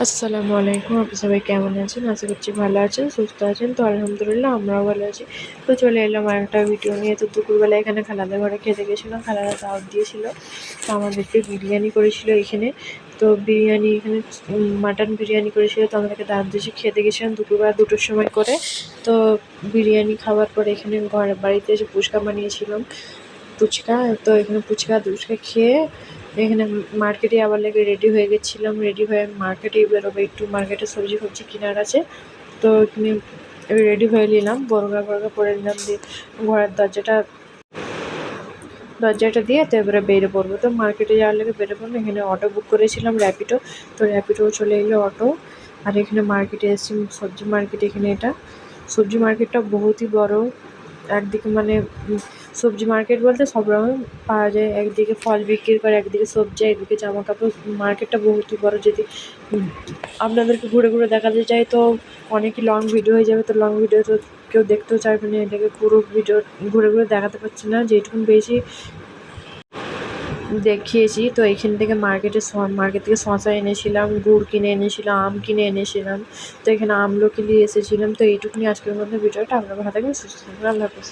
আসসালামু আলাইকুম। আপনি সবাই কেমন আছেন? আশা করছি ভালো আছেন, সুস্থ আছেন। তো আলহামদুলিল্লাহ আমরাও ভালো আছি। তো চলে এলাম আরেকটা ভিডিও নিয়ে। তো দুপুরবেলা এখানে খালাদের ঘরে খেতে গেছিলাম। খালারা দাওয়াত দিয়েছিল। তো আমাদেরকে বিরিয়ানি করেছিল এখানে। তো বিরিয়ানি এখানে মাটন বিরিয়ানি করেছিল। তো আমাদেরকে দাওয়াত দিয়ে খেতে গেছিলাম দুপুরবেলা 2টোর সময় করে। তো বিরিয়ানি খাওয়ার পরে এখানে বাড়িতে এসে ফুচকা বানিয়েছিলাম। ফুচকা তো এখানে ফুচকা খেয়ে এখানে মার্কেটে আবার লেগে রেডি হয়ে গেছিলাম। রেডি হয়ে মার্কেটেই বেরোবো, একটু মার্কেটে সবজি ফবজি কেনার আছে। তো এখানে রেডি হয়ে নিলাম, বোরকা পরে নিলাম, দিয়ে ঘরের দরজাটা দিয়ে তো এবারে বেরিয়ে পড়বো। তো মার্কেটে যাওয়ার লেগে বেরিয়ে পড়বো। এখানে অটো বুক করেছিলাম, র্যাপিডো। তো র্যাপিডো চলে এলো অটো। আর এখানে মার্কেটে এসেছি, সবজি মার্কেট। এখানে এটা সবজি মার্কেটটা বহুতই বড়। একদিকে মানে সবজি মার্কেট বলতে সব রকম পাওয়া যায়। একদিকে ফল বিক্রি করে, একদিকে সবজি, একদিকে জামা কাপড়। মার্কেটটা বহুতই বড়। যদি আপনাদেরকে ঘুরে ঘুরে দেখাতে চাই তো অনেকই লং ভিডিও হয়ে যাবে। তো লং ভিডিও তো কেউ দেখতেও চাইবে না। এটাকে পুরো ভিডিও ঘুরে ঘুরে দেখাতে পারছি না, যেটুকু পেয়েছি দেখিয়েছি। তো এইখান থেকে মার্কেট থেকে শসা এনেছিলাম, গুড় কিনে এনেছিলাম, আম কিনে এনেছিলাম। তো এখানে আমলকি নিয়ে এসেছিলাম। তো এইটুকুনি আজকের মধ্যে ভিডিওটা। আপনারা ভালো থাকবেন, সুস্থ থাকবেন। আল্লাহ হাফেজ।